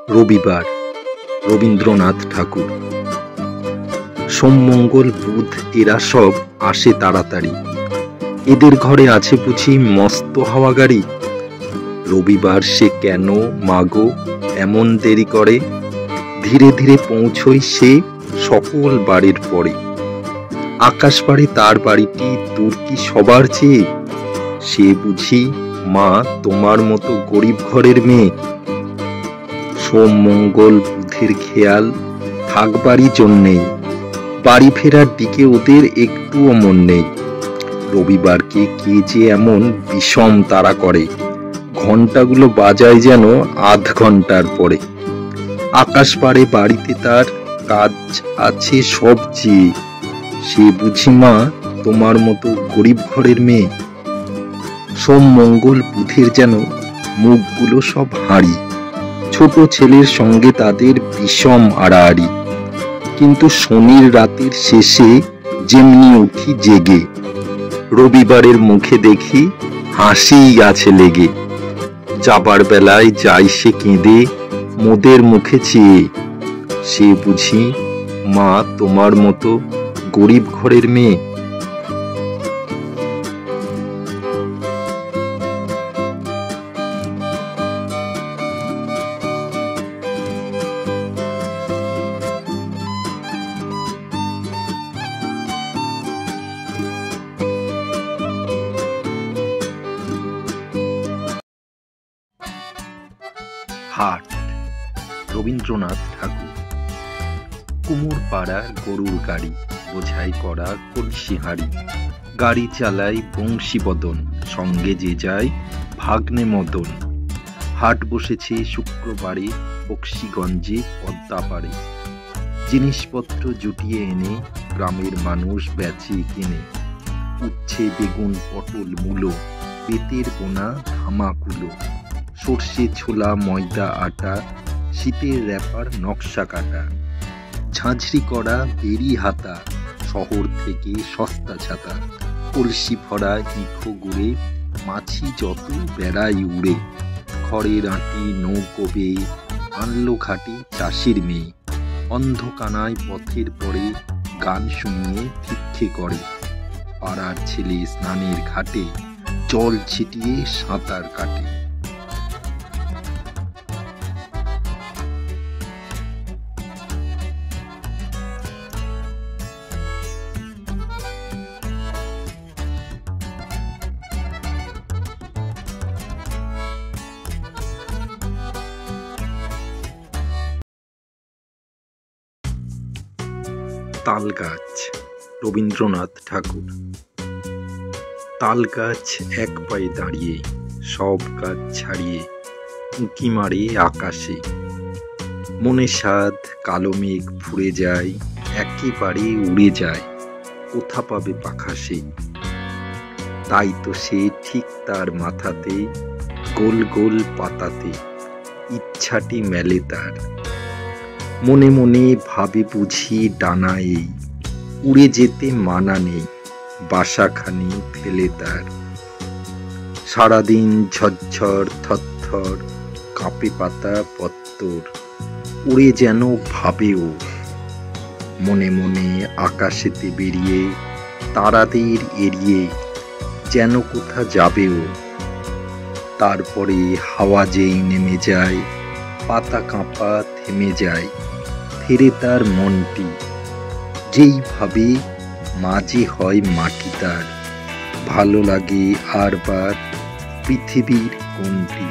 রবিবার, রবীন্দ্রনাথ ঠাকুর। সোম মঙ্গল বুধ এরা সব আসে তাড়াতাড়ি, এদের ঘরে আছে বুঝি মস্ত হাওয়া গাড়ি। রবিবার সে কেন মাগো এমন দেরি করে, ধীরে ধীরে পৌঁছই সে সকল বাড়ির পরে। আকাশ বাড়ি তার বাড়িটি দূর কি সবার চেয়ে, সে বুঝি মা তোমার মতো গরিব ঘরের মেয়ে। সোম মঙ্গল বুধের খেয়াল থাকবারই জন্যেই, বাড়ি ফেরার দিকে ওদের একটুও মন নেই। রবিবারকে কে যে এমন বিষম তাড়া করে, ঘন্টাগুলো বাজায় যেন আধ ঘন্টার পরে। আকাশ পাড়ে বাড়িতে তার কাজ আছে সব চেয়ে, সে বুঝি মা তোমার মতো গরিব ঘরের মেয়ে। সোম মঙ্গল বুধের যেন মুখগুলো সব হাঁড়ি, ছোট ছেলের সঙ্গে তাদের বিষম আড়াআড়ি। কিন্তু শনির রাতের শেষে যেমনি উঠি জেগে, রবিবারের মুখে দেখি হাসিই আছে লেগে। যাবার বেলায় যাই সে কেঁদে মোদের মুখে চেয়ে, সে বুঝি মা তোমার মতো গরিব ঘরের মেয়ে। হাট, রবীন্দ্রনাথ ঠাকুর। কুমোর পাড়ার গরুর গাড়ি, বোঝাই করা কলসি হাঁড়ি। গাড়ি চালায় বংশীবদন, সঙ্গে যে যায় ভাগ্নে মদন। হাট বসেছে শুক্রবারে বক্সিগঞ্জে পদ্মা পাড়ে। জিনিসপত্র জুটিয়ে এনে গ্রামের মানুষ বেচে কেনে। উচ্ছে বেগুন পটল মূলো, বেতের বোনা ধামাকুলো। সর্ষে ছোলা ময়দা আটা, শীতের র্যাপার নকশা কাটা। ঝাঁঝরি করা বেরি হাতা, শহর থেকে সস্তা ছাতা। কলসি ভরা ইখো গুড়ে, মাছি যত বেড়াই উড়ে। খড়ের আঁটি নৌকো বেয়ে আনলো ঘাটে চাষির মেয়ে। অন্ধকানায় পথের পরে গান শুনিয়ে ভিক্ষে করে। পাড়ার ছেলে স্নানের ঘাটে জল ছিটিয়ে সাঁতার কাটে। তাল গাছ, রবীন্দ্রনাথ ঠাকুর। তাল গাছ এক পায়ে দাঁড়িয়ে, সব গাছ ছাড়িয়ে উঁকি মারে আকাশে। মনে সাধ কালো মেঘ ফুরে যায়, একেবারে উড়ে যায়, কোথা পাবে পাখা সে। তাই তো সে ঠিক তার মাথাতে, গোল গোল পাতাতে ইচ্ছাটি মেলে তার। মনে মনে ভাবে বুঝি ডানা এই, উড়ে যেতে মানা নেই, বাসাখানি ফেলে তার। সারাদিন ঝরঝর থরথর কাঁপে পাতা পত্তর, উড়ে যেন ভাবে ও। মনে মনে আকাশেতে বেরিয়ে, তারাদের এড়িয়ে যেন কোথা যাবে ও। তারপরে হাওয়া যেই নেমে যায়, পাতা কাঁপা থেমে যায়, ফেরে তার মনটি। যেইভাবে মাঝে হয় মাটি তার, ভালো লাগে আর বার পৃথিবীর কোনটি।